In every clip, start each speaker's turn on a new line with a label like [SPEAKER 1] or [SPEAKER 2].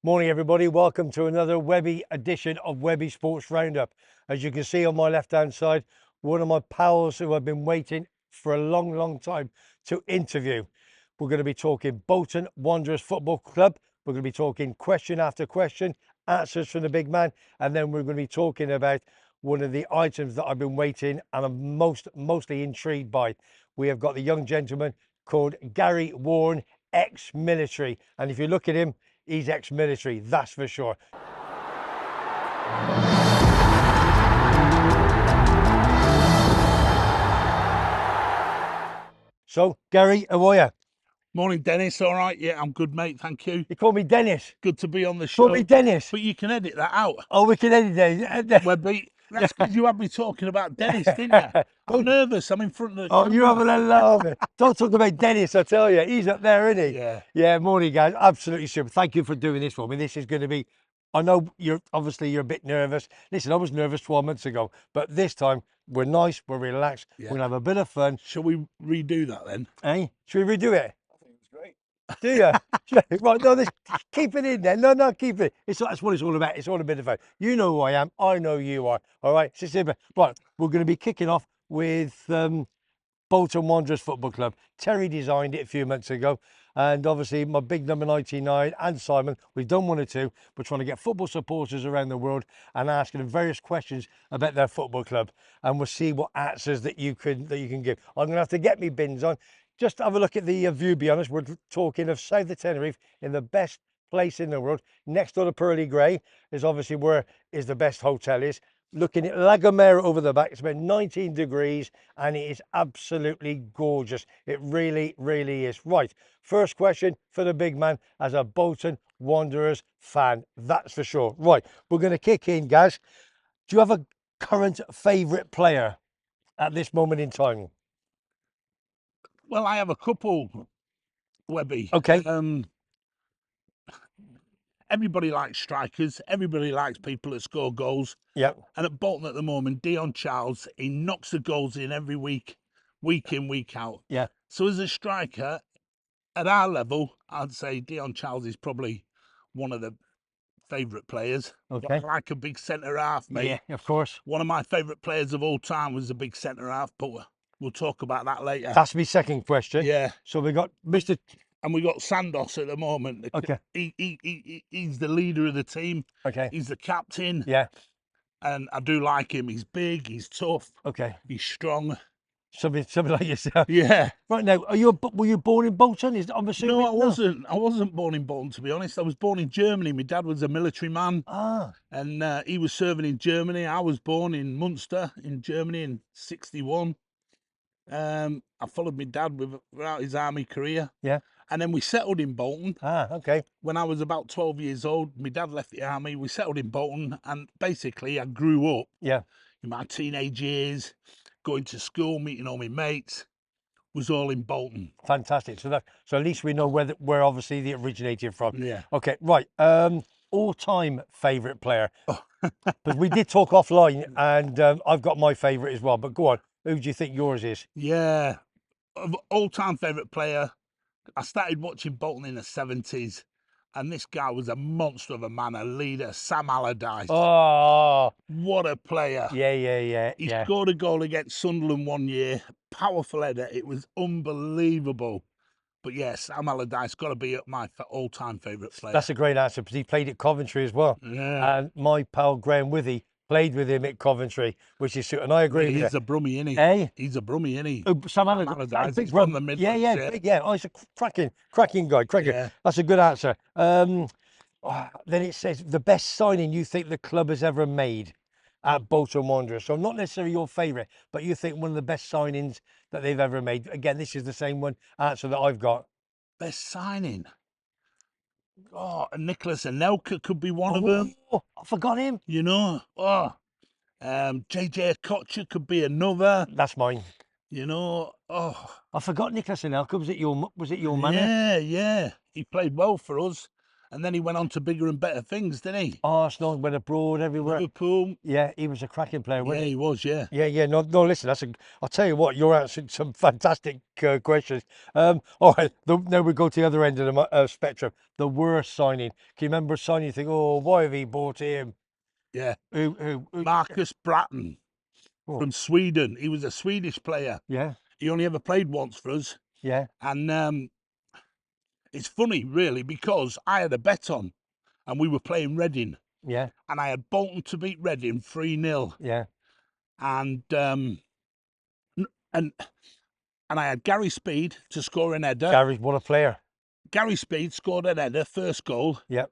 [SPEAKER 1] Morning everybody, welcome to another Webby edition of Webby Sports Roundup. As you can see on my left hand side, one of my pals who I've been waiting for a long time to interview. We're going to be talking Bolton Wanderers Football Club. We're going to be talking question after question, answers from the big man, and then we're going to be talking about one of the items that I've been waiting and I'm mostly intrigued by. We have got the young gentleman called Gary Warren, ex-military, and if you look at him, he's ex-military, that's for sure. So, Gary, how are you?
[SPEAKER 2] Morning, Dennis. All right? Yeah, I'm good, mate. Thank you.
[SPEAKER 1] You call me Dennis?
[SPEAKER 2] Good to be on the show.
[SPEAKER 1] Call me Dennis?
[SPEAKER 2] But you can edit that out.
[SPEAKER 1] Oh, we can edit that.
[SPEAKER 2] Webby, that's because you had me talking about Dennis, didn't you? I'm nervous. I'm in front of the camera.
[SPEAKER 1] You're having a laugh. Don't talk about Dennis, I tell you. He's up there, isn't he?
[SPEAKER 2] Yeah.
[SPEAKER 1] Yeah, morning, guys. Absolutely super. Thank you for doing this for me. This is going to be, I know you're a bit nervous. Listen, I was nervous 12 months ago, but this time we're nice, we're relaxed,
[SPEAKER 2] Yeah.
[SPEAKER 1] we're going to have a bit of fun.
[SPEAKER 2] Shall we redo that then?
[SPEAKER 1] Eh? Should we redo it?
[SPEAKER 3] I think it was great.
[SPEAKER 1] Do you? Right, no, keep it in there. No, keep it. That's what it's all about. It's all a bit of fun. You know who I am. I know you are. All right. Right, we're going to be kicking off with Bolton Wanderers Football Club. Terry designed it a few months ago. And obviously my big number 99 and Simon, we've done one or two. We're trying to get football supporters around the world and asking them various questions about their football club. And we'll see what answers that you can give. I'm going to have to get me bins on. Just have a look at the view, be honest. We're talking of south of Tenerife in the best place in the world. Next door to Pearly Grey is obviously where is the best hotel is. Looking at La Gomera over the back, it's about 19 degrees and it is absolutely gorgeous. It really is. Right, first question for the big man as a Bolton Wanderers fan, that's for sure. Right, we're going to kick in, guys. Do you have a current favourite player at this moment in time?
[SPEAKER 2] Well, I have a couple, Webby.
[SPEAKER 1] Okay.
[SPEAKER 2] Everybody likes strikers. Everybody likes people that score goals.
[SPEAKER 1] Yep.
[SPEAKER 2] And at Bolton at the moment, Dion Charles, he knocks the goals in every week in, week out.
[SPEAKER 1] Yeah.
[SPEAKER 2] So as a striker, at our level, I'd say Dion Charles is probably one of the favourite players.
[SPEAKER 1] Okay.
[SPEAKER 2] I like a big centre half, mate.
[SPEAKER 1] Yeah, of course.
[SPEAKER 2] One of my favourite players of all time was a big centre half, but we'll talk about that later.
[SPEAKER 1] That's my second question.
[SPEAKER 2] Yeah.
[SPEAKER 1] So we got Mr.
[SPEAKER 2] And we got Sandos at the moment.
[SPEAKER 1] Okay.
[SPEAKER 2] He's the leader of the team.
[SPEAKER 1] Okay.
[SPEAKER 2] He's the captain.
[SPEAKER 1] Yeah.
[SPEAKER 2] And I do like him. He's big. He's tough.
[SPEAKER 1] Okay.
[SPEAKER 2] He's strong.
[SPEAKER 1] Something like yourself.
[SPEAKER 2] Yeah.
[SPEAKER 1] Right now, were you born in Bolton? I'm assuming.
[SPEAKER 2] No, I wasn't. I wasn't born in Bolton, to be honest. I was born in Germany. My dad was a military man.
[SPEAKER 1] Ah.
[SPEAKER 2] And he was serving in Germany. I was born in Munster, in Germany, in '61. I followed my dad throughout his army career.
[SPEAKER 1] Yeah.
[SPEAKER 2] And then we settled in Bolton.
[SPEAKER 1] Ah, okay.
[SPEAKER 2] When I was about 12 years old, my dad left the army. We settled in Bolton, and basically I grew up.
[SPEAKER 1] Yeah.
[SPEAKER 2] In my teenage years, going to school, meeting all my mates, was all in Bolton.
[SPEAKER 1] Fantastic. So at least we know where obviously they originated from.
[SPEAKER 2] Yeah.
[SPEAKER 1] Okay. Right. All-time favourite player. But we did talk offline, and I've got my favourite as well. But go on. Who do you think yours is?
[SPEAKER 2] Yeah. All-time favourite player. I started watching Bolton in the 70s, and this guy was a monster of a man, a leader, Sam Allardyce.
[SPEAKER 1] Oh,
[SPEAKER 2] what a player.
[SPEAKER 1] Yeah.
[SPEAKER 2] He scored a goal against Sunderland one year, powerful header. It was unbelievable. But yes, Sam Allardyce got to be my all-time favourite player.
[SPEAKER 1] That's a great answer, because he played at Coventry as well.
[SPEAKER 2] Yeah.
[SPEAKER 1] And my pal Graham Withy played with him at Coventry, which is, and I agree with you.
[SPEAKER 2] He's a brummie, isn't he?
[SPEAKER 1] Eh?
[SPEAKER 2] He's a brummie, isn't he?
[SPEAKER 1] Oh, Sam Allardyce.
[SPEAKER 2] He's from the Midlands.
[SPEAKER 1] Yeah. Oh, he's a cracking guy.
[SPEAKER 2] Yeah.
[SPEAKER 1] That's a good answer. Then it says the best signing you think the club has ever made at Bolton Wanderers. So not necessarily your favourite, but you think one of the best signings that they've ever made. Again, this is the same answer that I've got.
[SPEAKER 2] Best signing? Oh, Nicholas Anelka could be one of them.
[SPEAKER 1] Oh, I forgot him.
[SPEAKER 2] You know, JJ Okocha could be another.
[SPEAKER 1] That's mine.
[SPEAKER 2] You know,
[SPEAKER 1] I forgot Nicholas Anelka. Was it your man?
[SPEAKER 2] Yeah. He played well for us. and then he went on to bigger and better things, didn't he?
[SPEAKER 1] Arsenal, went abroad, everywhere.
[SPEAKER 2] Liverpool.
[SPEAKER 1] Yeah, he was a cracking player,
[SPEAKER 2] Yeah,
[SPEAKER 1] wasn't
[SPEAKER 2] he was. Yeah.
[SPEAKER 1] he? Yeah. No, no. Listen, I'll tell you what. You're answering some fantastic questions. All right. Now we go to the other end of the spectrum. The worst signing. Can you remember a signing? You think, oh, why have he bought him?
[SPEAKER 2] Yeah.
[SPEAKER 1] Who?
[SPEAKER 2] Marcus Bratton
[SPEAKER 1] Oh,
[SPEAKER 2] from Sweden. He was a Swedish player.
[SPEAKER 1] yeah.
[SPEAKER 2] He only ever played once for us,
[SPEAKER 1] Yeah.
[SPEAKER 2] and it's funny, really, because I had a bet on, and we were playing Reading,
[SPEAKER 1] Yeah.
[SPEAKER 2] and I had Bolton to beat Reading 3-0,
[SPEAKER 1] Yeah.
[SPEAKER 2] and and I had Gary Speed to score an header.
[SPEAKER 1] Gary's what a player.
[SPEAKER 2] Gary Speed scored an header, first goal.
[SPEAKER 1] Yep.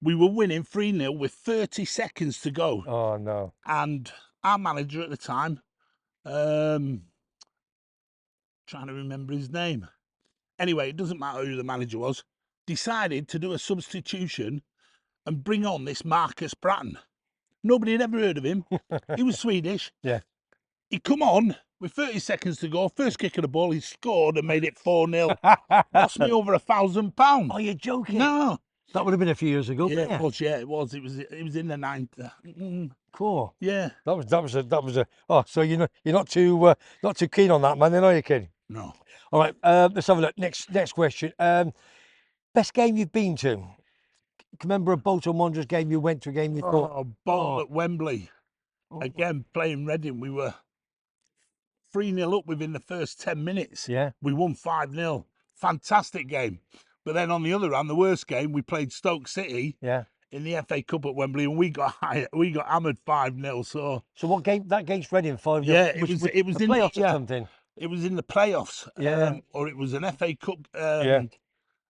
[SPEAKER 2] We were winning 3-0 with 30 seconds to go.
[SPEAKER 1] Oh no.
[SPEAKER 2] And our manager at the time, trying to remember his name. Anyway, it doesn't matter who the manager was, decided to do a substitution and bring on this Marcus Bratton. Nobody had ever heard of him. He was Swedish.
[SPEAKER 1] Yeah.
[SPEAKER 2] He come on with 30 seconds to go. First kick of the ball, he scored and made it 4-0. Lost me over £1,000.
[SPEAKER 1] Oh, you're joking?
[SPEAKER 2] No.
[SPEAKER 1] That would have been a few years ago.
[SPEAKER 2] Yeah, it was. Yeah, it was. It was in the 90s.
[SPEAKER 1] Cool.
[SPEAKER 2] Yeah.
[SPEAKER 1] That was a. Oh, so you're not too keen on that, man? Then are you, kid?
[SPEAKER 2] No.
[SPEAKER 1] All right. Let's have a look. Next question. Best game you've been to? Can you remember a Bolton Wanderers game you went to? A game you thought?
[SPEAKER 2] Oh, Bolton at Wembley.
[SPEAKER 1] Oh.
[SPEAKER 2] Again, playing Reading. We were 3-0 up within the first 10 minutes.
[SPEAKER 1] Yeah.
[SPEAKER 2] We won 5-0. Fantastic game. But then on the other hand, the worst game, we played Stoke City.
[SPEAKER 1] Yeah.
[SPEAKER 2] In the FA Cup at Wembley, and we got hammered 5-0. So
[SPEAKER 1] what game? That game's Reading 5-0.
[SPEAKER 2] Yeah, it was
[SPEAKER 1] the
[SPEAKER 2] in
[SPEAKER 1] playoffs or something.
[SPEAKER 2] It was in the playoffs.
[SPEAKER 1] Yeah.
[SPEAKER 2] Or it was an FA Cup.
[SPEAKER 1] Yeah.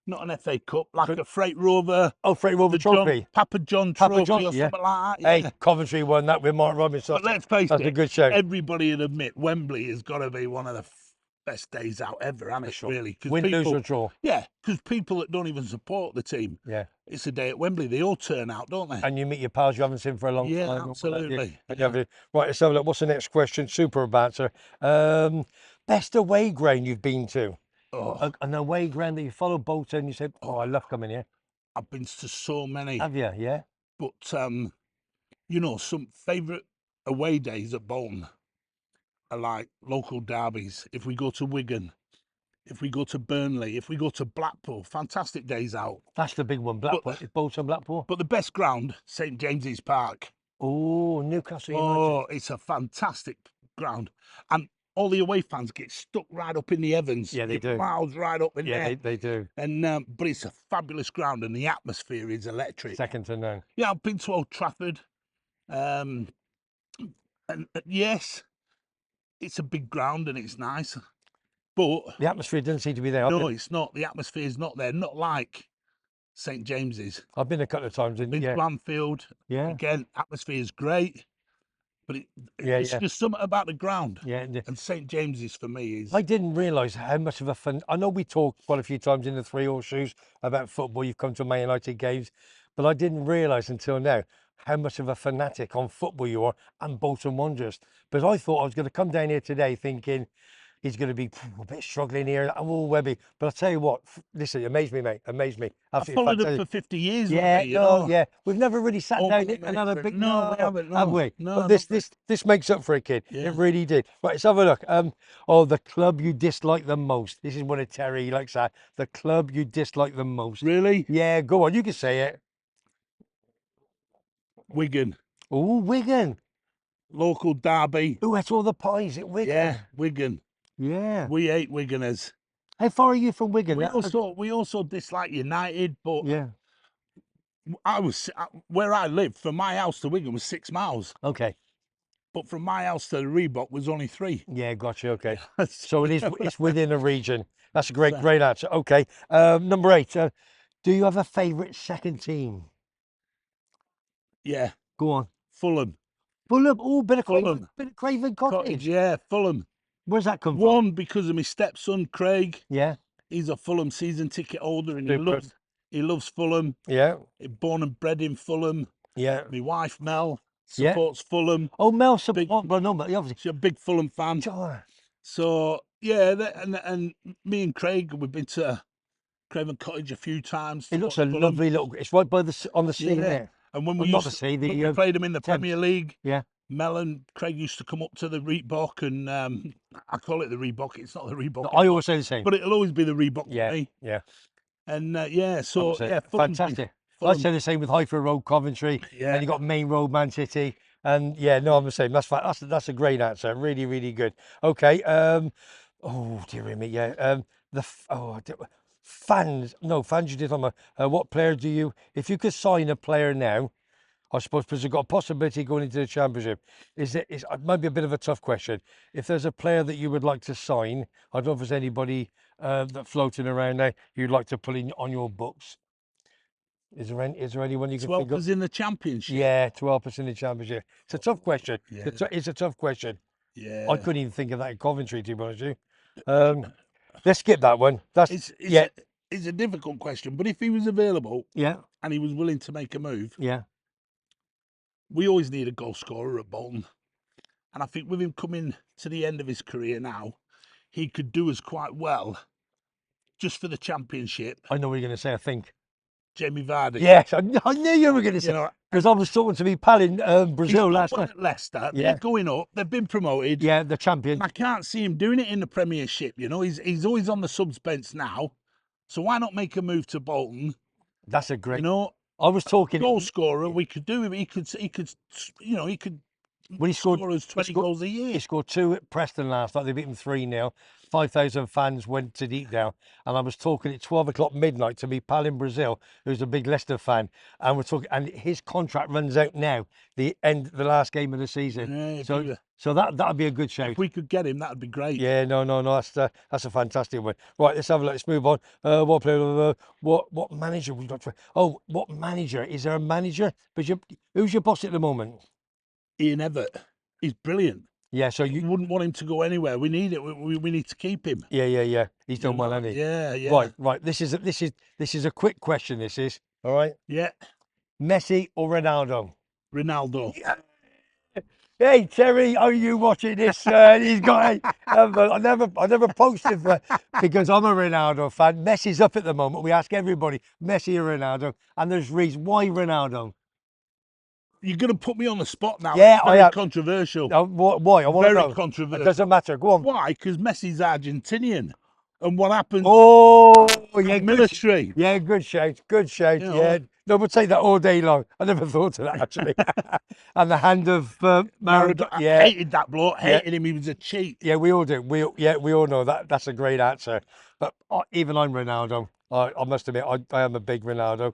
[SPEAKER 2] Not an FA Cup, like a Freight Rover.
[SPEAKER 1] Oh, Freight Rover trophy.
[SPEAKER 2] Papa John trophy or something like that. Yeah.
[SPEAKER 1] Hey, Coventry won that with Mark Robinson.
[SPEAKER 2] But let's face
[SPEAKER 1] that's
[SPEAKER 2] it,
[SPEAKER 1] a good show.
[SPEAKER 2] Everybody would admit Wembley has got to be one of the best days out ever, hasn't it?
[SPEAKER 1] Sure.
[SPEAKER 2] Really?
[SPEAKER 1] Win, lose or draw.
[SPEAKER 2] Yeah, because people that don't even support the team.
[SPEAKER 1] Yeah.
[SPEAKER 2] It's a day at Wembley. They all turn out, don't they?
[SPEAKER 1] And you meet your pals you haven't seen for a long time.
[SPEAKER 2] Yeah, absolutely.
[SPEAKER 1] Yeah. Right, let's have a look. What's the next question? Super answer. Best away ground you've been to?
[SPEAKER 2] Oh.
[SPEAKER 1] An away ground that you followed Bolton, you said, oh, I love coming here.
[SPEAKER 2] I've been to so many.
[SPEAKER 1] Have you? Yeah.
[SPEAKER 2] But, some favourite away days at Bolton are like local derbies. If we go to Wigan, if we go to Burnley, if we go to Blackpool, fantastic days out.
[SPEAKER 1] That's the big one, Blackpool. It's Bolton, Blackpool.
[SPEAKER 2] But the best ground, St James's Park.
[SPEAKER 1] Oh, Newcastle United.
[SPEAKER 2] Oh, it's a fantastic ground. And all the away fans get stuck right up in the heavens.
[SPEAKER 1] Yeah, they do.
[SPEAKER 2] Miles right up in there.
[SPEAKER 1] Yeah, they do.
[SPEAKER 2] And but it's a fabulous ground, and the atmosphere is electric.
[SPEAKER 1] Second to none.
[SPEAKER 2] Yeah, I've been to Old Trafford. And yes, it's a big ground and it's nice, but
[SPEAKER 1] the atmosphere doesn't seem to be there.
[SPEAKER 2] No, it's not. The atmosphere is not there. Not like St James's.
[SPEAKER 1] I've been a couple of times.
[SPEAKER 2] Been to Blandfield.
[SPEAKER 1] Yeah.
[SPEAKER 2] Again, atmosphere is great. But it's just something about the ground.
[SPEAKER 1] Yeah.
[SPEAKER 2] And St James's for me is.
[SPEAKER 1] I didn't realise how much of a fun. I know we talked quite a few times in the Three Horseshoes about football. You've come to Man United games, but I didn't realise until now how much of a fanatic on football you are and Bolton Wanderers. But I thought I was going to come down here today thinking he's going to be a bit struggling here. I'm all Webby. But I'll tell you what, listen, amazed me, mate. Amazed me.
[SPEAKER 2] Absolutely. I followed him for 50 years.
[SPEAKER 1] Yeah,
[SPEAKER 2] you know?
[SPEAKER 1] yeah. We've never really sat down and had a big...
[SPEAKER 2] No, we haven't. No.
[SPEAKER 1] Have we?
[SPEAKER 2] No,
[SPEAKER 1] but this makes up for it, kid.
[SPEAKER 2] Yeah.
[SPEAKER 1] It really did. Right, let's have a look. The club you dislike the most. This is one of Terry likes that. The club you dislike the most.
[SPEAKER 2] Really?
[SPEAKER 1] Yeah, go on. You can say it.
[SPEAKER 2] Wigan.
[SPEAKER 1] Oh, Wigan.
[SPEAKER 2] Local derby.
[SPEAKER 1] Oh, that's all the pies at Wigan.
[SPEAKER 2] Yeah, Wigan.
[SPEAKER 1] Yeah.
[SPEAKER 2] We hate Wiganers.
[SPEAKER 1] How far are you from Wigan?
[SPEAKER 2] We also dislike United, but
[SPEAKER 1] yeah.
[SPEAKER 2] Where I live, from my house to Wigan was 6 miles.
[SPEAKER 1] Okay.
[SPEAKER 2] But from my house to the Reebok was only 3.
[SPEAKER 1] Yeah, gotcha. Okay. So it's within a region. That's a great answer. Okay. Number 8. Do you have a favourite second team?
[SPEAKER 2] Yeah.
[SPEAKER 1] Go on.
[SPEAKER 2] Fulham.
[SPEAKER 1] Fulham. Oh, bit of
[SPEAKER 2] Craven
[SPEAKER 1] Cottage.
[SPEAKER 2] Yeah, Fulham.
[SPEAKER 1] Where's that come from?
[SPEAKER 2] One, because of my stepson, Craig.
[SPEAKER 1] Yeah.
[SPEAKER 2] He's a Fulham season ticket holder and
[SPEAKER 1] Super.
[SPEAKER 2] he loves Fulham.
[SPEAKER 1] Yeah.
[SPEAKER 2] Born and bred in Fulham.
[SPEAKER 1] Yeah.
[SPEAKER 2] My wife, Mel, supports Fulham.
[SPEAKER 1] Oh, Mel supports. Well, no, but obviously.
[SPEAKER 2] She's a big Fulham fan.
[SPEAKER 1] Sure.
[SPEAKER 2] So, yeah, and me and Craig, we've been to Craven Cottage a few times.
[SPEAKER 1] It
[SPEAKER 2] to
[SPEAKER 1] looks
[SPEAKER 2] watch
[SPEAKER 1] a
[SPEAKER 2] Fulham.
[SPEAKER 1] lovely little. It's right by the on the sea
[SPEAKER 2] Yeah.
[SPEAKER 1] there.
[SPEAKER 2] And when
[SPEAKER 1] Well,
[SPEAKER 2] we
[SPEAKER 1] not
[SPEAKER 2] used
[SPEAKER 1] the sea,
[SPEAKER 2] when
[SPEAKER 1] the
[SPEAKER 2] we played them in the
[SPEAKER 1] Thames.
[SPEAKER 2] Premier League,
[SPEAKER 1] Yeah.
[SPEAKER 2] Mel and Craig used to come up to the Reebok, and I call it the Reebok. It's not the Reebok,
[SPEAKER 1] No, I always say the same.
[SPEAKER 2] but it'll always be the Reebok
[SPEAKER 1] Yeah,
[SPEAKER 2] for me.
[SPEAKER 1] yeah.
[SPEAKER 2] And yeah, so yeah,
[SPEAKER 1] Fantastic. I'd
[SPEAKER 2] Fulham,
[SPEAKER 1] say the same with Highfield Road, Coventry,
[SPEAKER 2] yeah.
[SPEAKER 1] and you got Main Road, Man City, and yeah, no, I'm the same. That's a great answer. Really, really good. Okay. Oh dear me, yeah. Fans. No, fans. You did on my. What player do you? If you could sign a player now, I suppose because you've got a possibility going into the championship. It might be a bit of a tough question. If there's a player that you would like to sign, I don't know if there's anybody that floating around there you'd like to put in on your books. Is there anyone you can think of?
[SPEAKER 2] Was in the Championship.
[SPEAKER 1] Yeah, to help us in the championship. It's a tough question.
[SPEAKER 2] Yeah.
[SPEAKER 1] It's a tough question.
[SPEAKER 2] Yeah.
[SPEAKER 1] I couldn't even think of that in Coventry, to be honest with you. Let's skip that one.
[SPEAKER 2] It's a difficult question, but if he was available,
[SPEAKER 1] yeah,
[SPEAKER 2] and he was willing to make a move,
[SPEAKER 1] yeah.
[SPEAKER 2] we always need a goal scorer at Bolton. And I think with him coming to the end of his career now, he could do us quite well just for the Championship.
[SPEAKER 1] I know what you're going to say, I think.
[SPEAKER 2] Jamie Vardy.
[SPEAKER 1] Yes, I knew you were going to say. Because I was talking to me pal in Brazil last night.
[SPEAKER 2] At Leicester,
[SPEAKER 1] Yeah.
[SPEAKER 2] they're going up. They've been promoted.
[SPEAKER 1] Yeah, the champion.
[SPEAKER 2] I can't see him doing it in the Premiership. He's always on the subs bench now. So why not make a move to Bolton?
[SPEAKER 1] That's a great.
[SPEAKER 2] I
[SPEAKER 1] was talking
[SPEAKER 2] goal scorer. We could do him. He could.
[SPEAKER 1] When he scored,
[SPEAKER 2] score us 20 goals a year.
[SPEAKER 1] He scored 2 at Preston last night. They beat him 3-0. 5,000 fans went to Deepdale, and I was talking at 12 o'clock midnight to me pal in Brazil, who's a big Leicester fan, and we're talking. And his contract runs out now, the last game of the season.
[SPEAKER 2] Yeah,
[SPEAKER 1] so that'd be a good shout.
[SPEAKER 2] If we could get him, that'd be great.
[SPEAKER 1] Yeah, no, that's a fantastic one. Right, let's have a look. Let's move on. What player? What manager we got? What manager? Is there a manager? But who's your boss at the moment?
[SPEAKER 2] Ian Everett. He's brilliant.
[SPEAKER 1] Yeah, so you
[SPEAKER 2] wouldn't want him to go anywhere. We need it. We need to keep him.
[SPEAKER 1] Yeah. He's done well, hasn't he?
[SPEAKER 2] Yeah.
[SPEAKER 1] Right. This is a quick question. This is all right.
[SPEAKER 2] Yeah.
[SPEAKER 1] Messi or Ronaldo?
[SPEAKER 2] Ronaldo.
[SPEAKER 1] Yeah. Hey Terry, are you watching this? He's got. I never posted because I'm a Ronaldo fan. Messi's up at the moment. We ask everybody, Messi or Ronaldo, and there's reasons why Ronaldo.
[SPEAKER 2] You're going to put me on the spot now.
[SPEAKER 1] Yeah,
[SPEAKER 2] it's very controversial.
[SPEAKER 1] No, why? I want to know.
[SPEAKER 2] Very controversial.
[SPEAKER 1] It doesn't matter. Go on.
[SPEAKER 2] Why? Because Messi's Argentinian, and what happened?
[SPEAKER 1] Oh, yeah,
[SPEAKER 2] military.
[SPEAKER 1] Yeah, good shout. Good shout. Yeah, no, we'll take that all day long. I never thought of that actually. And the hand of Maradona.
[SPEAKER 2] I hated that bloke. Hated him. He was a cheat.
[SPEAKER 1] Yeah, we all do. We all know that. That's a great answer. But even I'm Ronaldo. I must admit, I am a big Ronaldo.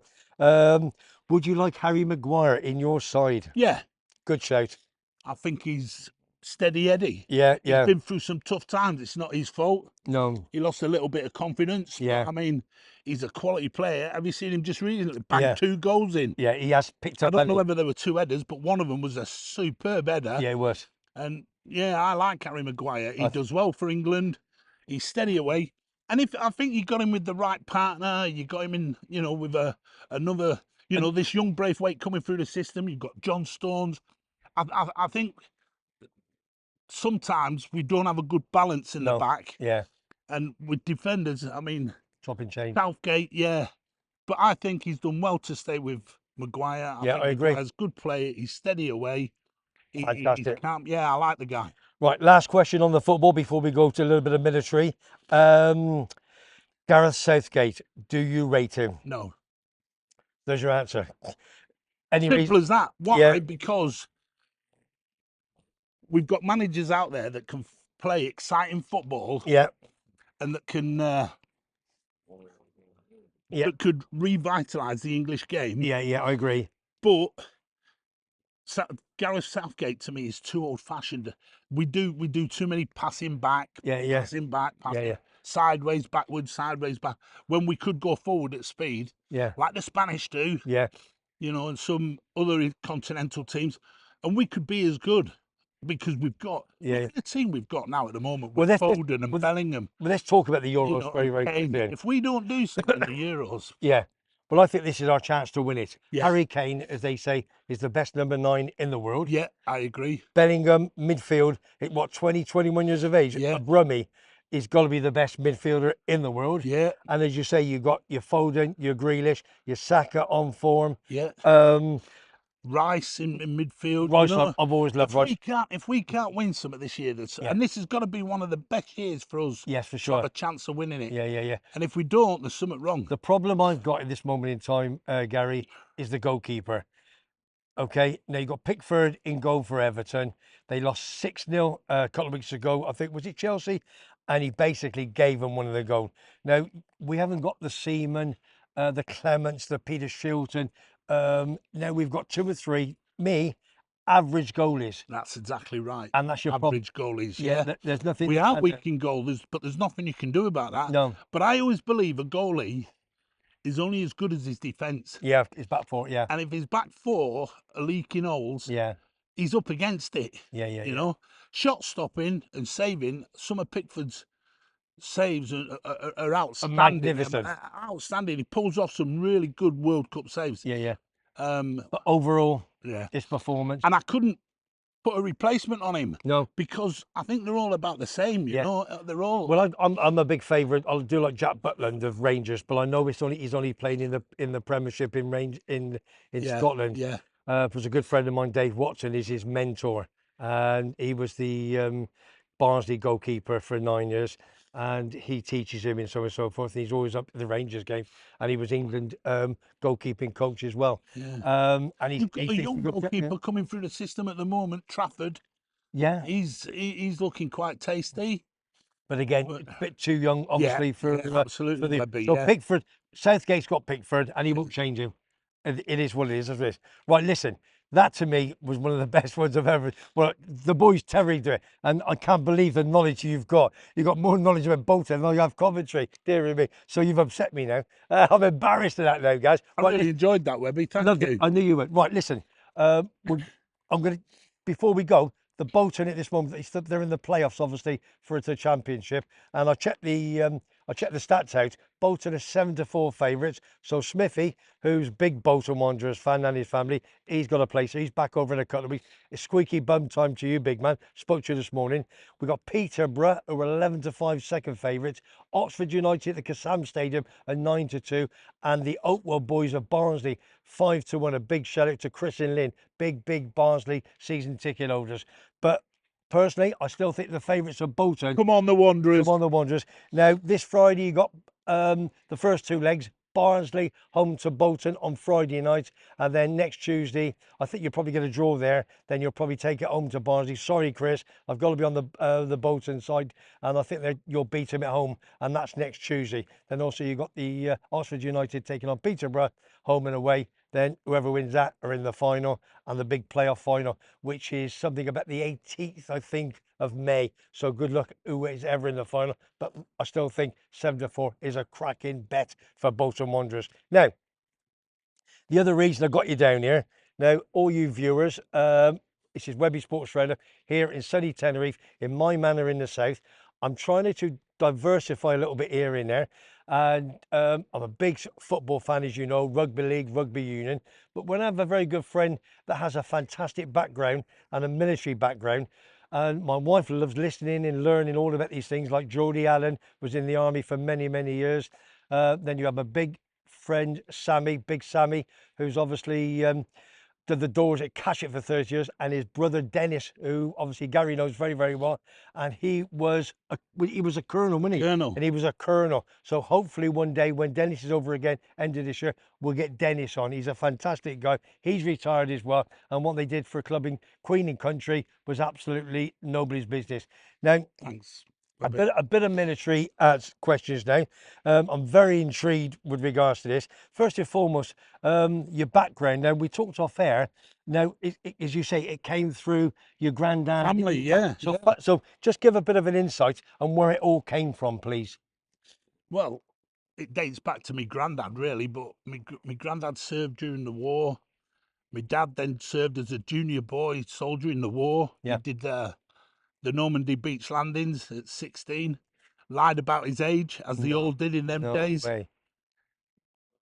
[SPEAKER 1] Would you like Harry Maguire in your side?
[SPEAKER 2] Yeah.
[SPEAKER 1] Good shout.
[SPEAKER 2] I think he's steady Eddie.
[SPEAKER 1] Yeah.
[SPEAKER 2] He's been through some tough times. It's not his fault.
[SPEAKER 1] No.
[SPEAKER 2] He lost a little bit of confidence.
[SPEAKER 1] Yeah.
[SPEAKER 2] I mean, he's a quality player. Have you seen him just recently bang 2 goals in?
[SPEAKER 1] Yeah, he has picked up.
[SPEAKER 2] I don't know whether there were 2 headers, but one of them was a superb header.
[SPEAKER 1] Yeah, it was.
[SPEAKER 2] And yeah, I like Harry Maguire. He does well for England. He's steady away. And I think you got him with the right partner, you got him in, with another, this young Braithwaite coming through the system. You've got John Stones. I think sometimes we don't have a good balance in the back.
[SPEAKER 1] Yeah.
[SPEAKER 2] And with defenders, I mean,
[SPEAKER 1] chopping change.
[SPEAKER 2] Southgate, yeah. But I think he's done well to stay with Maguire.
[SPEAKER 1] I agree.
[SPEAKER 2] Maguire's a good player. He's steady away.
[SPEAKER 1] Fantastic.
[SPEAKER 2] He's calm. Yeah, I like the guy.
[SPEAKER 1] Right, last question on the football before we go to a little bit of military. Gareth Southgate, do you rate him?
[SPEAKER 2] No.
[SPEAKER 1] There's your answer.
[SPEAKER 2] Simple as that. Why? Yeah. Because we've got managers out there that can play exciting football.
[SPEAKER 1] Yeah.
[SPEAKER 2] And that can that could revitalise the English game.
[SPEAKER 1] Yeah, I agree.
[SPEAKER 2] But Gareth Southgate to me is too old-fashioned. We do too many passing back, passing back, sideways, backwards, sideways, back. When we could go forward at speed, like the Spanish do, and some other continental teams, and we could be as good because we've got the team we've got now at the moment with Foden and Bellingham.
[SPEAKER 1] Well, let's talk about the Euros very quickly.
[SPEAKER 2] If we don't do something in the Euros,
[SPEAKER 1] well, I think this is our chance to win it.
[SPEAKER 2] Yeah.
[SPEAKER 1] Harry Kane, as they say, is the best number 9 in the world.
[SPEAKER 2] Yeah, I agree.
[SPEAKER 1] Bellingham, midfield, 20, 21 years of age.
[SPEAKER 2] Yeah.
[SPEAKER 1] Brummy. he's got to be the best midfielder in the world.
[SPEAKER 2] Yeah,
[SPEAKER 1] And as you say, you've got your Foden, your Grealish, your Saka on form.
[SPEAKER 2] yeah.
[SPEAKER 1] Um,
[SPEAKER 2] Rice in midfield. You
[SPEAKER 1] Rice,
[SPEAKER 2] know,
[SPEAKER 1] I've always loved Rice.
[SPEAKER 2] if we can't win something this year,
[SPEAKER 1] Yeah.
[SPEAKER 2] and this has got to be one of the best years for us
[SPEAKER 1] Yes, for
[SPEAKER 2] to have
[SPEAKER 1] sure.
[SPEAKER 2] a chance of winning it.
[SPEAKER 1] Yeah, yeah, yeah.
[SPEAKER 2] And if we don't, there's something wrong.
[SPEAKER 1] The problem I've got at this moment in time, Gary, is the goalkeeper. Okay, now you got Pickford in goal for Everton. They lost 6-0 a couple of weeks ago. I think, was it Chelsea? And he basically gave them one of the goals. Now, we haven't got the Seaman, the Clements, the Peter Shilton. Now we've got 2 or 3, average goalies.
[SPEAKER 2] That's exactly right.
[SPEAKER 1] And that's your problem.
[SPEAKER 2] Average goalies.
[SPEAKER 1] Yeah,
[SPEAKER 2] Yeah,
[SPEAKER 1] there's nothing.
[SPEAKER 2] we are weak in goal, but there's nothing you can do about that.
[SPEAKER 1] No,
[SPEAKER 2] But I always believe a goalie is only as good as his defence.
[SPEAKER 1] yeah, it's back for it, yeah.
[SPEAKER 2] And if his back four are leaking holes,
[SPEAKER 1] Yeah,
[SPEAKER 2] he's up against it.
[SPEAKER 1] yeah, yeah.
[SPEAKER 2] You
[SPEAKER 1] Yeah.
[SPEAKER 2] know, shot stopping and saving. Some of Pickford's saves are outstanding.
[SPEAKER 1] Magnificent.
[SPEAKER 2] Outstanding. He pulls off some really good World Cup saves.
[SPEAKER 1] Yeah, yeah.
[SPEAKER 2] Um,
[SPEAKER 1] But overall,
[SPEAKER 2] yeah.
[SPEAKER 1] his performance.
[SPEAKER 2] And I couldn't put a replacement on him
[SPEAKER 1] No.
[SPEAKER 2] because I think they're all about the same. You
[SPEAKER 1] Yeah.
[SPEAKER 2] know, they're all.
[SPEAKER 1] Well, I'm a big favourite. I'll do like Jack Butland of Rangers, but I know he's only playing in the Premiership in
[SPEAKER 2] Yeah,
[SPEAKER 1] Scotland.
[SPEAKER 2] yeah.
[SPEAKER 1] Was a good friend of mine, Dave Watson, is his mentor, and he was the Barnsley goalkeeper for 9 years, and he teaches him and so on and so forth. And he's always up at the Rangers game, and he was England goalkeeping coach as well.
[SPEAKER 2] Yeah.
[SPEAKER 1] And
[SPEAKER 2] You've got a
[SPEAKER 1] he's
[SPEAKER 2] young goalkeeper coming through the system at the moment, Trafford.
[SPEAKER 1] Yeah,
[SPEAKER 2] He's looking quite tasty.
[SPEAKER 1] but again,
[SPEAKER 2] But-
[SPEAKER 1] it's a bit too young, obviously, for
[SPEAKER 2] absolutely.
[SPEAKER 1] the.
[SPEAKER 2] Webby,
[SPEAKER 1] So
[SPEAKER 2] yeah.
[SPEAKER 1] Pickford, Southgate's got Pickford, and he won't change him. It is what it is. It is. Right, listen, that to me was one of the best ones I've ever. Well, the boys Terry do it, and I can't believe the knowledge you've got. You've got more knowledge about Bolton than you have Coventry, dear me. So you've upset me now. I'm embarrassed of that now, guys.
[SPEAKER 2] I
[SPEAKER 1] Right,
[SPEAKER 2] really enjoyed that, Webby. Thank you.
[SPEAKER 1] I knew you would. Right, listen. I'm going to, before we go, the Bolton at this moment, they're in the playoffs, obviously, for the championship. And I checked the stats out. Bolton are 7-4 favourites. So Smithy, who's big Bolton Wanderers fan and his family, he's got a place. So he's back over in a couple of weeks. It's squeaky bum time to you, big man. Spoke to you this morning. We've got Peterborough, who are 11-5 second favourites. Oxford United at the Kassam Stadium are 9-2. And the Oakwell boys of Barnsley, 5-1. A big shout out to Chris and Lynn, big Barnsley season ticket holders. But personally, I still think the favourites are Bolton.
[SPEAKER 2] Come on, the Wanderers.
[SPEAKER 1] Come on, the Wanderers. Now, this Friday, you got the first 2 legs. Barnsley home to Bolton on Friday night, and then next Tuesday, I think you'll probably get a draw there. Then you'll probably take it home to Barnsley. Sorry, Chris, I've got to be on the Bolton side, and I think that you'll beat them at home, and that's next Tuesday. Then also you got the Oxford United taking on Peterborough, home and away. Then whoever wins that are in the final, and the big playoff final, which is something about the 18th, I think, of May. So good luck who is ever in the final. But I still think 7-4 is a cracking bet for Bolton Wanderers. Now, the other reason I got you down here, now all you viewers, this is Webby Sports Trader here in sunny Tenerife, in my manor in the south. I'm trying to diversify a little bit here and there. And I'm a big football fan, as you know, rugby league, rugby union. But when I have a very good friend that has a fantastic background and a military background, and my wife loves listening and learning all about these things, like Jodie Allen was in the army for many years. Then you have a big friend, Sammy, big Sammy, who's obviously did the doors at Cashit for 30 years, and his brother Dennis, who obviously Gary knows very well, and he was a colonel, wasn't he?
[SPEAKER 2] Colonel.
[SPEAKER 1] And he was a colonel. So hopefully one day when Dennis is over again, end of this year, we'll get Dennis on. He's a fantastic guy. He's retired as well, and what they did for clubbing Queen and Country was absolutely nobody's business. Now,
[SPEAKER 2] Thanks.
[SPEAKER 1] a bit of military questions now. I'm very intrigued with regards to this. First and foremost, your background. Now, we talked off air. Now, as you say, it came through your granddad.
[SPEAKER 2] Family, yeah.
[SPEAKER 1] So just give a bit of an insight on where it all came from, please.
[SPEAKER 2] Well, it dates back to my granddad, really, but my granddad served during the war. My dad then served as a junior boy soldier in the war.
[SPEAKER 1] Yeah.
[SPEAKER 2] He did the Normandy beach landings at 16. Lied about his age, as they all did in them days.
[SPEAKER 1] Way.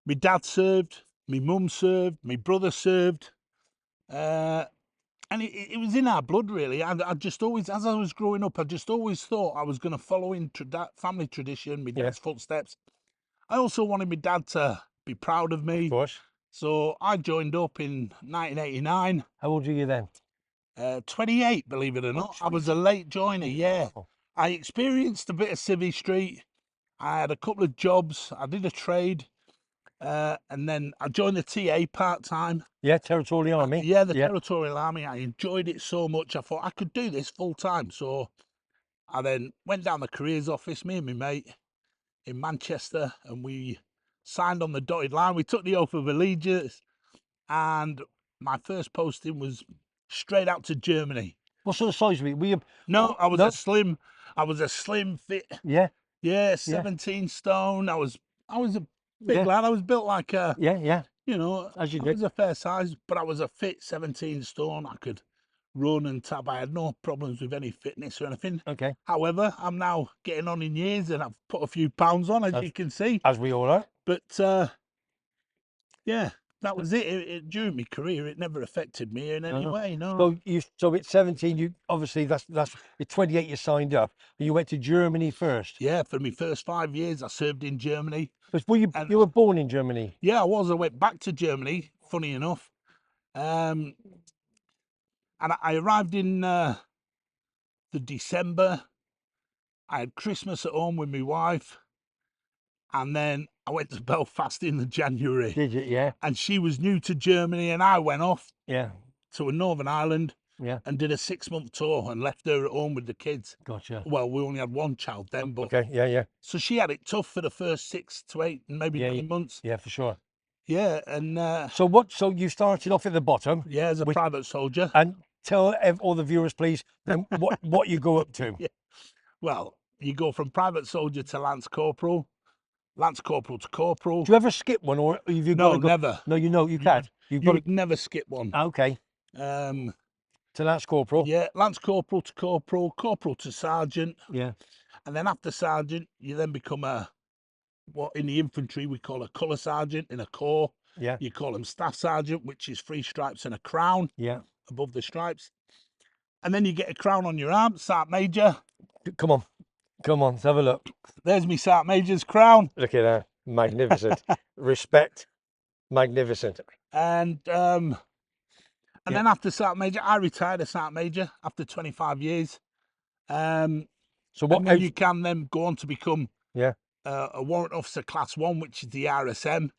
[SPEAKER 2] My dad served, my mum served, my brother served. And it was in our blood, really. I just always, as I was growing up, I just always thought I was going to follow in family tradition, my dad's footsteps. I also wanted my dad to be proud of me.
[SPEAKER 1] Of course.
[SPEAKER 2] So I joined up in 1989.
[SPEAKER 1] How old were you then?
[SPEAKER 2] 28, believe it or not. I was a late joiner, yeah.
[SPEAKER 1] Wow.
[SPEAKER 2] I experienced a bit of Civvy Street. I had a couple of jobs. I did a trade. And then I joined the TA part-time.
[SPEAKER 1] Yeah, Territorial Army.
[SPEAKER 2] Yeah, the Territorial Army. I enjoyed it so much. I thought I could do this full-time. So I then went down the careers office, me and my mate, in Manchester, and we signed on the dotted line. We took the oath of allegiance, and my first posting was straight out to Germany.
[SPEAKER 1] What sort of size were you? Were you
[SPEAKER 2] No, I was
[SPEAKER 1] no?
[SPEAKER 2] I was a slim fit.
[SPEAKER 1] Yeah,
[SPEAKER 2] Yeah, 17 stone. I was a big lad. I was built like a,
[SPEAKER 1] yeah.
[SPEAKER 2] you know,
[SPEAKER 1] As you
[SPEAKER 2] I
[SPEAKER 1] did.
[SPEAKER 2] was a fair size, but I was a fit 17 stone. I could run and tap. I had no problems with any fitness or anything.
[SPEAKER 1] Okay.
[SPEAKER 2] However, I'm now getting on in years and I've put a few pounds on, as you can see.
[SPEAKER 1] As we all are.
[SPEAKER 2] But yeah, that was it. During my career, it never affected me in any way. No.
[SPEAKER 1] So at 17, you obviously that's at 28 you signed up, and you went to Germany first.
[SPEAKER 2] Yeah, for my first 5 years, I served in Germany.
[SPEAKER 1] Were you were born in Germany?
[SPEAKER 2] Yeah, I was. I went back to Germany, funny enough. And I arrived in the December. I had Christmas at home with my wife. And then I went to Belfast in the January.
[SPEAKER 1] Did you? Yeah.
[SPEAKER 2] And she was new to Germany, and I went off
[SPEAKER 1] Yeah.
[SPEAKER 2] to a Northern Ireland
[SPEAKER 1] Yeah.
[SPEAKER 2] and did a 6-month tour and left her at home with the kids.
[SPEAKER 1] Gotcha.
[SPEAKER 2] Well, we only had one child then, but
[SPEAKER 1] Okay. Yeah.
[SPEAKER 2] so she had it tough for the first 6 to 8 and maybe 9 months.
[SPEAKER 1] Yeah, for sure.
[SPEAKER 2] Yeah, and
[SPEAKER 1] So you started off at the bottom.
[SPEAKER 2] yeah, as a private soldier.
[SPEAKER 1] And tell all the viewers, please, then what you go up to.
[SPEAKER 2] Yeah. Well, you go from private soldier to lance corporal to corporal.
[SPEAKER 1] Do you ever skip one, or have you got
[SPEAKER 2] No,
[SPEAKER 1] to go?
[SPEAKER 2] never.
[SPEAKER 1] No, you can't.
[SPEAKER 2] You
[SPEAKER 1] You've got
[SPEAKER 2] would never skip one.
[SPEAKER 1] to. Okay. To lance corporal.
[SPEAKER 2] Yeah, lance corporal to corporal to sergeant,
[SPEAKER 1] Yeah.
[SPEAKER 2] and then after sergeant, you then become what in the infantry we call a colour sergeant. In a corps,
[SPEAKER 1] Yeah.
[SPEAKER 2] you call them staff sergeant, which is 3 stripes and a crown
[SPEAKER 1] Yeah.
[SPEAKER 2] above the stripes, and then you get a crown on your arm, sergeant major.
[SPEAKER 1] Come on, let's have a look.
[SPEAKER 2] There's me sergeant major's crown.
[SPEAKER 1] Look at that, magnificent. Respect, magnificent.
[SPEAKER 2] And then after sergeant major, I retired as sergeant major after 25 years.
[SPEAKER 1] So what?
[SPEAKER 2] And then you can then go on to become
[SPEAKER 1] Yeah.
[SPEAKER 2] a warrant officer class 1, which is the RSM.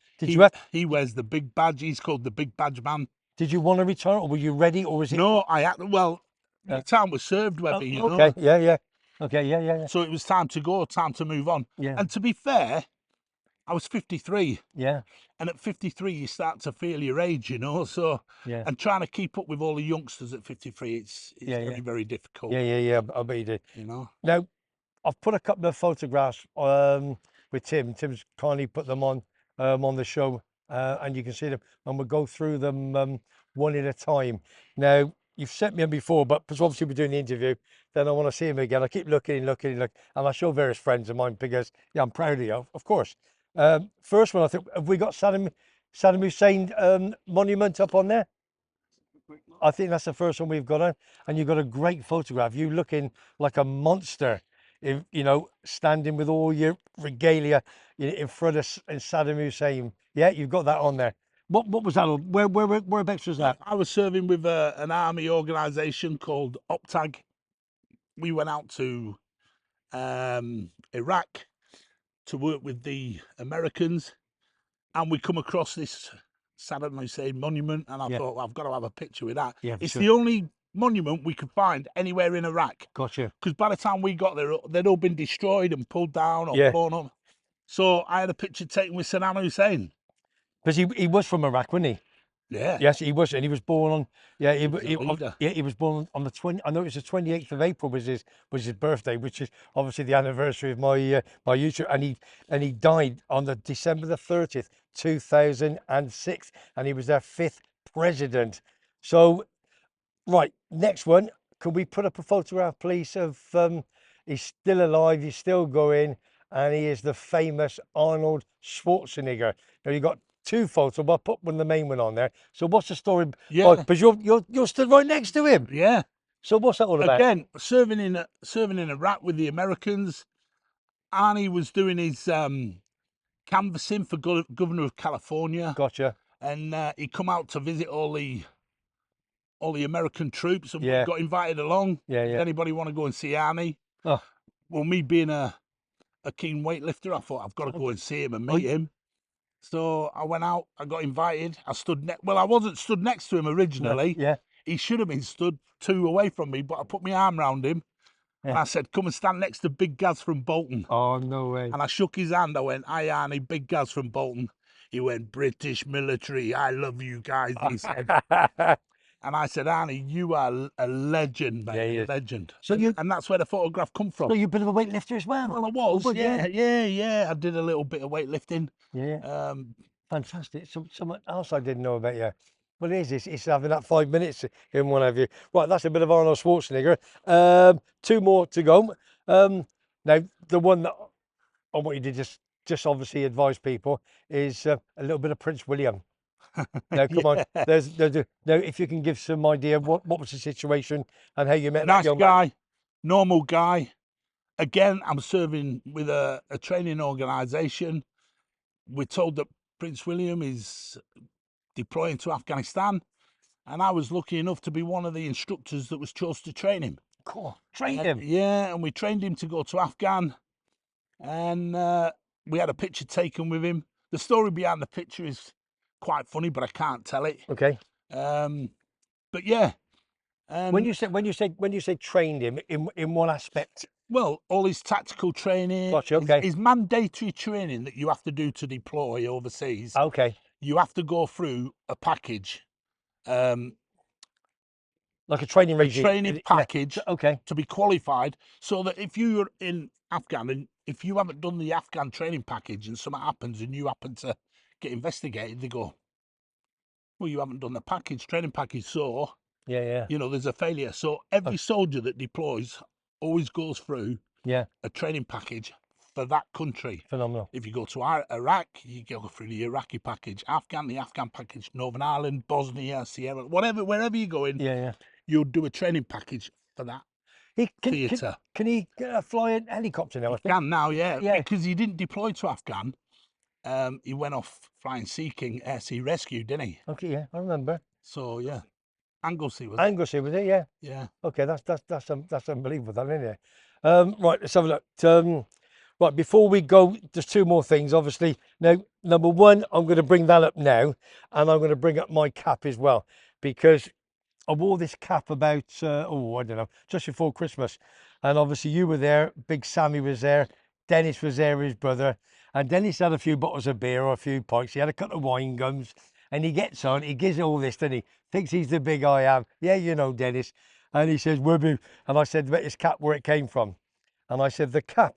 [SPEAKER 2] He wears the big badge. He's called the big badge man.
[SPEAKER 1] Did you want to retire, or were you ready, or was it?
[SPEAKER 2] No, my time was served, Webby. You know?
[SPEAKER 1] Okay. Yeah. Okay. Yeah.
[SPEAKER 2] So it was time to go, time to move on.
[SPEAKER 1] Yeah.
[SPEAKER 2] And to be fair, I was 53.
[SPEAKER 1] Yeah.
[SPEAKER 2] And at 53, you start to feel your age, you know. So
[SPEAKER 1] Yeah.
[SPEAKER 2] and trying to keep up with all the youngsters at 53, it's very, very difficult.
[SPEAKER 1] Yeah. I bet you did.
[SPEAKER 2] You know.
[SPEAKER 1] Now, I've put a couple of photographs with Tim. Tim's kindly put them on the show, and you can see them, and we'll go through them one at a time. Now, you've sent me them before, but because obviously we're doing the interview, then I want to see them again. I keep looking, and I show various friends of mine because I'm proud of you, of course. First one, I think, have we got Saddam Hussein monument up on there? I think that's the first one we've got on, and you've got a great photograph. You looking like a monster, standing with all your regalia in front of Saddam Hussein. Yeah, you've got that on there. What was that? Whereabouts was that?
[SPEAKER 2] I was serving with an army organisation called OPTAG. We went out to Iraq to work with the Americans, and we come across this Saddam Hussein monument, and I thought, well, I've got to have a picture with that.
[SPEAKER 1] Yeah,
[SPEAKER 2] it's
[SPEAKER 1] sure.
[SPEAKER 2] the only monument we could find anywhere in Iraq.
[SPEAKER 1] Gotcha.
[SPEAKER 2] Because by the time we got there, they'd all been destroyed and pulled down or blown up. So I had a picture taken with Saddam Hussein.
[SPEAKER 1] Because he was from Iraq, wasn't he?
[SPEAKER 2] Yeah.
[SPEAKER 1] Yes, he was, and he was born on. Yeah, he was born on the 20. I know it was the 28th of April was his birthday, which is obviously the anniversary of my YouTube. And he died on the December the 30th, 2006, and he was their 5th president. So, right, next one. Could we put up a photograph, please, of he's still alive, he's still going, and he is the famous Arnold Schwarzenegger. Now you got two photos, but I put one, the main one on there. So what's the story?
[SPEAKER 2] Yeah.
[SPEAKER 1] Because you're stood right next to him.
[SPEAKER 2] Yeah.
[SPEAKER 1] So what's that all about?
[SPEAKER 2] Again, serving in Iraq with the Americans. Arnie was doing his canvassing for governor of California,
[SPEAKER 1] Gotcha.
[SPEAKER 2] and he come out to visit all the American troops, and
[SPEAKER 1] Yeah.
[SPEAKER 2] got invited along.
[SPEAKER 1] Yeah,
[SPEAKER 2] Does
[SPEAKER 1] yeah.
[SPEAKER 2] anybody want to go and see Arnie?
[SPEAKER 1] Oh,
[SPEAKER 2] Well, me being a keen weightlifter, I thought I've got to go and see him and meet him. So I went out. I got invited. I stood well, I wasn't stood next to him originally.
[SPEAKER 1] yeah.
[SPEAKER 2] He should have been stood 2 away from me, but I put my arm around him.
[SPEAKER 1] Yeah.
[SPEAKER 2] And I said, come and stand next to Big Gaz from Bolton.
[SPEAKER 1] Oh, no way.
[SPEAKER 2] And I shook his hand. I went, hi, Arnie, Big Gaz from Bolton. He went, British military, I love you guys, he said. And I said, Arnie, you are a legend, mate, a legend.
[SPEAKER 1] So
[SPEAKER 2] and that's where the photograph come from.
[SPEAKER 1] So you're a bit of a weightlifter as well?
[SPEAKER 2] Well, I was, yeah. I did a little bit of weightlifting.
[SPEAKER 1] Yeah. Fantastic. Something else I didn't know about you. Well, it is. It's having that 5 minutes in one of you. Right, that's a bit of Arnold Schwarzenegger. Two more to go. Now, the one that I want you to just obviously advise people is a little bit of Prince William. Now, come on. There's now, if you can give some idea what was the situation and how you met that young
[SPEAKER 2] guy,
[SPEAKER 1] man.
[SPEAKER 2] normal guy. Again, I'm serving with a training organisation. We're told that Prince William is deploying to Afghanistan, and I was lucky enough to be one of the instructors that was chosen to train him.
[SPEAKER 1] Cool. Train him?
[SPEAKER 2] Yeah, and we trained him to go to Afghan, and we had a picture taken with him. The story behind the picture is quite funny, but I can't tell it.
[SPEAKER 1] Okay.
[SPEAKER 2] But yeah.
[SPEAKER 1] When you say trained him, in what aspect?
[SPEAKER 2] Well, all his tactical training,
[SPEAKER 1] Gotcha, okay.
[SPEAKER 2] his mandatory training that you have to do to deploy overseas.
[SPEAKER 1] Okay.
[SPEAKER 2] You have to go through a package.
[SPEAKER 1] Like a training regime.
[SPEAKER 2] A training package,
[SPEAKER 1] okay,
[SPEAKER 2] to be qualified, so that if you're in Afghan and if you haven't done the Afghan training package and something happens and you happen to get investigated, they go, well, you haven't done the training package, so
[SPEAKER 1] yeah,
[SPEAKER 2] you know, there's a failure. So every soldier that deploys always goes through a training package for that country.
[SPEAKER 1] Phenomenal.
[SPEAKER 2] If you go to Iraq, you go through the Iraqi package. Afghan, the Afghan package. Northern Ireland, Bosnia, Sierra, wherever you go in, you'll do a training package for that theatre.
[SPEAKER 1] Can he fly a helicopter now?
[SPEAKER 2] He can now, yeah, because he didn't deploy to Afghan. He went off flying Sea King Air Sea Rescue, didn't he?
[SPEAKER 1] Okay, yeah, I remember.
[SPEAKER 2] So yeah, Anglesey was
[SPEAKER 1] it, yeah.
[SPEAKER 2] Yeah.
[SPEAKER 1] Okay, that's unbelievable, that, isn't it? Right, let's have a look. Right, before we go, there's two more things, obviously. Now, number one, I'm going to bring that up now, and I'm going to bring up my cap as well, because I wore this cap about, I don't know, just before Christmas. And obviously you were there, Big Sammy was there, Dennis was there, his brother. And Dennis had a few bottles of beer or a few pints. He had a couple of wine gums. And he gets on, he gives all this, and he thinks he's the big I am. Yeah, you know, Dennis. And he says, Webby. And I said, about his cap, where it came from. And I said, the cap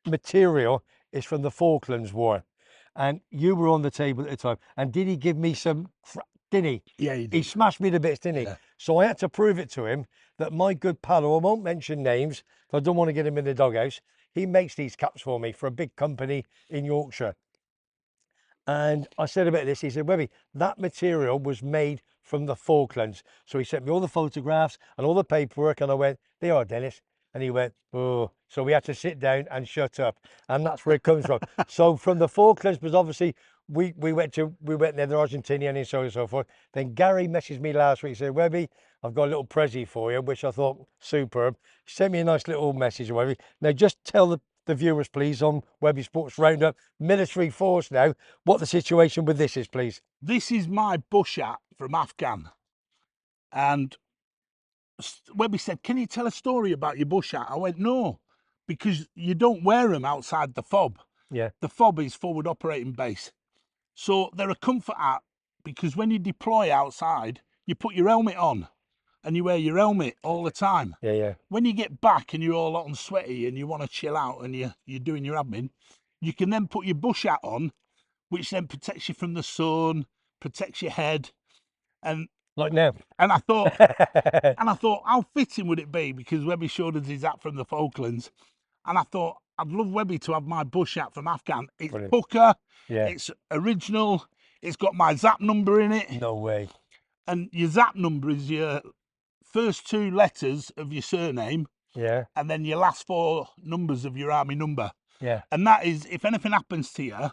[SPEAKER 1] material is from the Falklands War. And you were on the table at the time. And did he give me some, didn't he?
[SPEAKER 2] Yeah, he did.
[SPEAKER 1] He smashed me to bits, didn't he?
[SPEAKER 2] Yeah.
[SPEAKER 1] So I had to prove it to him that my good pal, who I won't mention names, I don't want to get him in the doghouse, he makes these caps for me for a big company in Yorkshire. And I said about this, he said, Webby, that material was made from the Falklands. So he sent me all the photographs and all the paperwork, and I went, they are, Dennis. And he went, oh. So we had to sit down and shut up. And that's where it comes from. So from the Falklands, because obviously we went there, the Argentinian and so on and so forth. Then Gary messaged me last week, said, Webby, I've got a little prezi for you, which I thought superb. Sent me a nice little message, Webby. Now just tell the viewers, please, on Webby Sports Roundup, military force now, what the situation with this is, please.
[SPEAKER 2] This is my bush hat from Afghan. And Webby said, can you tell a story about your bush hat? I went, no, because you don't wear them outside the FOB.
[SPEAKER 1] Yeah.
[SPEAKER 2] The FOB is forward operating base. So they're a comfort hat, because when you deploy outside, you put your helmet on and you wear your helmet all the time.
[SPEAKER 1] Yeah, yeah.
[SPEAKER 2] When you get back and you're all hot and sweaty and you want to chill out and you're doing your admin, you can then put your bush hat on, which then protects you from the sun, protects your head. And
[SPEAKER 1] like now.
[SPEAKER 2] And I thought, how fitting would it be? Because Webby showed us his hat from the Falklands. And I thought, I'd love Webby to have my bush hat from Afghan. It's pucker, it's original, It's got my Zap number in it.
[SPEAKER 1] No way.
[SPEAKER 2] And your Zap number is your first 2 letters of your surname,
[SPEAKER 1] Yeah,
[SPEAKER 2] and then your last 4 numbers of your army number.
[SPEAKER 1] yeah.
[SPEAKER 2] And that is, if anything happens to you,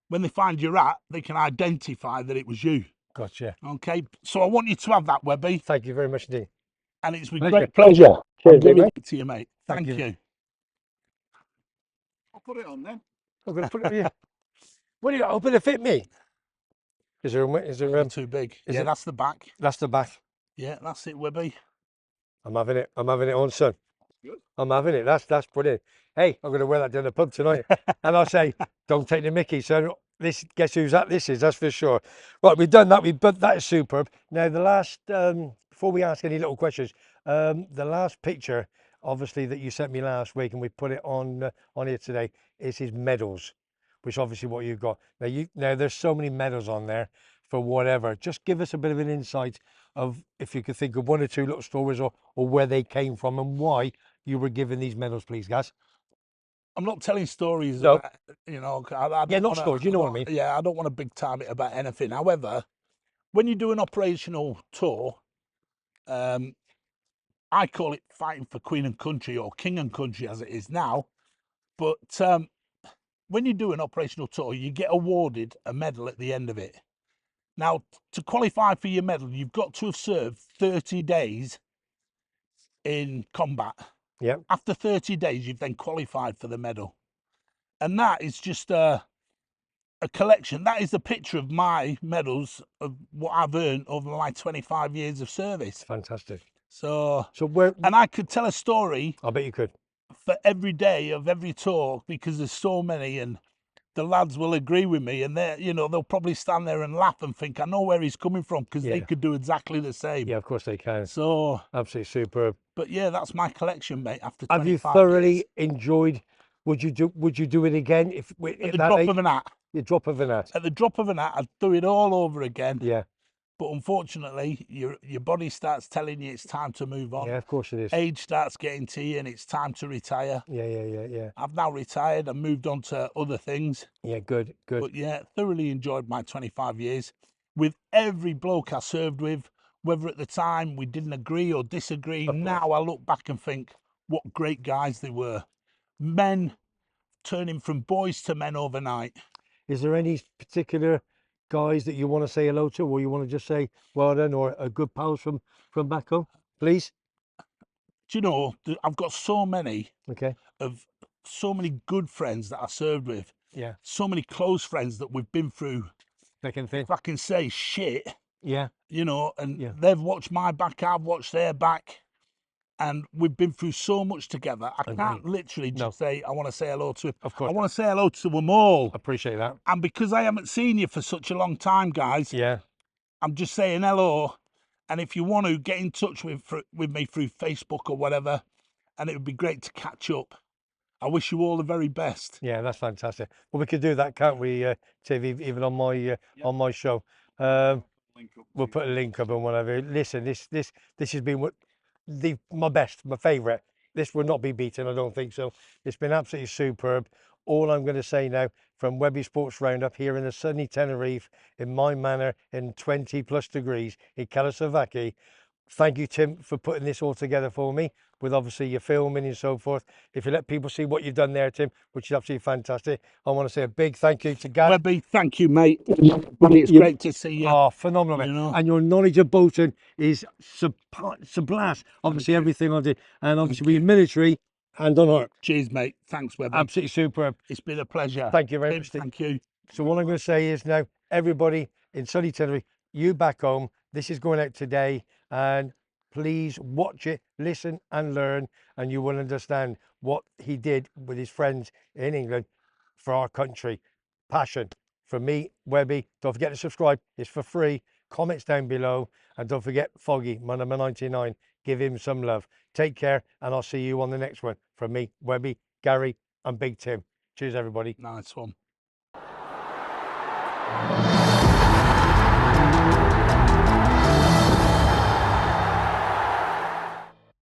[SPEAKER 2] when they find your rat, they can identify that it was you.
[SPEAKER 1] Gotcha.
[SPEAKER 2] Okay, so I want you to have that, Webby,
[SPEAKER 1] Thank you very much indeed.
[SPEAKER 2] and it's with
[SPEAKER 1] Pleasure.
[SPEAKER 2] great pleasure.
[SPEAKER 1] Cheers,
[SPEAKER 2] I'm giving
[SPEAKER 1] mate.
[SPEAKER 2] it to you, mate.
[SPEAKER 1] Thank
[SPEAKER 2] Thank
[SPEAKER 1] you.
[SPEAKER 2] you. I'll put it on then.
[SPEAKER 1] I'm going to put it on you. What do you got? Open to fit me. Is there
[SPEAKER 2] Too big.
[SPEAKER 1] is
[SPEAKER 2] Yeah,
[SPEAKER 1] it-
[SPEAKER 2] that's the back.
[SPEAKER 1] that's the back.
[SPEAKER 2] Yeah, that's it, Webby.
[SPEAKER 1] I'm having it. I'm having it on, son.
[SPEAKER 2] Good.
[SPEAKER 1] I'm having it. That's brilliant. Hey, I'm going to wear that down the pub tonight. And I'll say, don't take the mickey, son. This, guess who's that this is, that's for sure. Right, we've done that. But that is superb. Now, the last, before we ask any little questions, the last picture, obviously, that you sent me last week, and we put it on here today, is his medals, which obviously what you've got. Now there's so many medals on there for whatever. Just give us a bit of an insight of, if you could think of 1 or 2 little stories, or where they came from and why you were given these medals, please, guys.
[SPEAKER 2] I'm not telling stories
[SPEAKER 1] No.
[SPEAKER 2] about, you know, I don't
[SPEAKER 1] Yeah, not
[SPEAKER 2] wanna,
[SPEAKER 1] stories, you know what I mean.
[SPEAKER 2] Yeah, I don't want to big time it about anything. However, when you do an operational tour, I call it fighting for Queen and Country, or King and Country as it is now. But when you do an operational tour, you get awarded a medal at the end of it. Now, to qualify for your medal, you've got to have served 30 days in combat.
[SPEAKER 1] Yeah.
[SPEAKER 2] After 30 days, you've then qualified for the medal. And that is just a collection. That is a picture of my medals, of what I've earned over my 25 years of service.
[SPEAKER 1] Fantastic.
[SPEAKER 2] So
[SPEAKER 1] where?
[SPEAKER 2] And I could tell a story
[SPEAKER 1] I bet you could.
[SPEAKER 2] for every day of every tour, because there's so many, and the lads will agree with me, and they'll probably stand there and laugh and think, I know where he's coming from, because they could do exactly the same.
[SPEAKER 1] Yeah, of course they can.
[SPEAKER 2] So
[SPEAKER 1] Absolutely superb.
[SPEAKER 2] But yeah, that's my collection, mate. After 25
[SPEAKER 1] Have you thoroughly
[SPEAKER 2] years.
[SPEAKER 1] enjoyed? Would you do it again if
[SPEAKER 2] At the drop of an hat?
[SPEAKER 1] The drop of an hat.
[SPEAKER 2] At the drop of an hat, I'd do it all over again.
[SPEAKER 1] Yeah.
[SPEAKER 2] But unfortunately, your body starts telling you it's time to move on.
[SPEAKER 1] Yeah, of course it is.
[SPEAKER 2] Age starts getting to you, and it's time to retire.
[SPEAKER 1] Yeah.
[SPEAKER 2] I've now retired and moved on to other things.
[SPEAKER 1] Yeah, good.
[SPEAKER 2] But yeah, thoroughly enjoyed my 25 years with every bloke I served with, whether at the time we didn't agree or disagree. Now I look back and think what great guys they were. Men turning from boys to men overnight.
[SPEAKER 1] Is there any particular guys that you want to say hello to, or you want to just say well done, or a good pals from back home, please?
[SPEAKER 2] Do you know, I've got so many good friends that I served with.
[SPEAKER 1] Yeah.
[SPEAKER 2] So many close friends that we've been through,
[SPEAKER 1] thick and thin.
[SPEAKER 2] if I can say, shit.
[SPEAKER 1] Yeah.
[SPEAKER 2] You know, and they've watched my back, I've watched their back, and we've been through so much together. I can't literally just say, I want to say hello to him.
[SPEAKER 1] Of course.
[SPEAKER 2] I want to say hello to them all.
[SPEAKER 1] Appreciate that.
[SPEAKER 2] And because I haven't seen you for such a long time, guys, I'm just saying hello. And if you want to, get in touch with me through Facebook or whatever, and it would be great to catch up. I wish you all the very best.
[SPEAKER 1] Yeah, that's fantastic. Well, we could do that, can't we, TV, even on my show. We'll put a link up and whatever. Listen, this has been my best, my favourite. This will not be beaten, I don't think so. It's been absolutely superb. All I'm going to say now, from Webby Sports Roundup here in the sunny Tenerife, in my manor, in 20+ degrees in CAIXESBBXXX. Thank you, Tim, for putting this all together for me, with obviously your filming and so forth. If you let people see what you've done there, Tim, which is absolutely fantastic, I want to say a big thank you to Gaz.
[SPEAKER 2] Webby, thank you, mate. It's great to see you.
[SPEAKER 1] Oh, phenomenal, mate.
[SPEAKER 2] You know?
[SPEAKER 1] And your knowledge of Bolton is sublast. Obviously, everything I did. And obviously, we're military and on heart.
[SPEAKER 2] Cheers, mate. Thanks, Webby.
[SPEAKER 1] Absolutely superb.
[SPEAKER 2] It's been a pleasure.
[SPEAKER 1] Thank you very much.
[SPEAKER 2] Thank you.
[SPEAKER 1] So what I'm going to say is now, everybody in sunny Tenerife, you back home, this is going out today, and please watch it, listen and learn, and you will understand what he did with his friends in England for our country. Passion. From me, Webby. Don't forget to subscribe. It's for free. Comments down below. And don't forget Foggy, my number 99. Give him some love. Take care, and I'll see you on the next one. From me, Webby, Gary, and Big Tim. Cheers, everybody.
[SPEAKER 2] Nice one.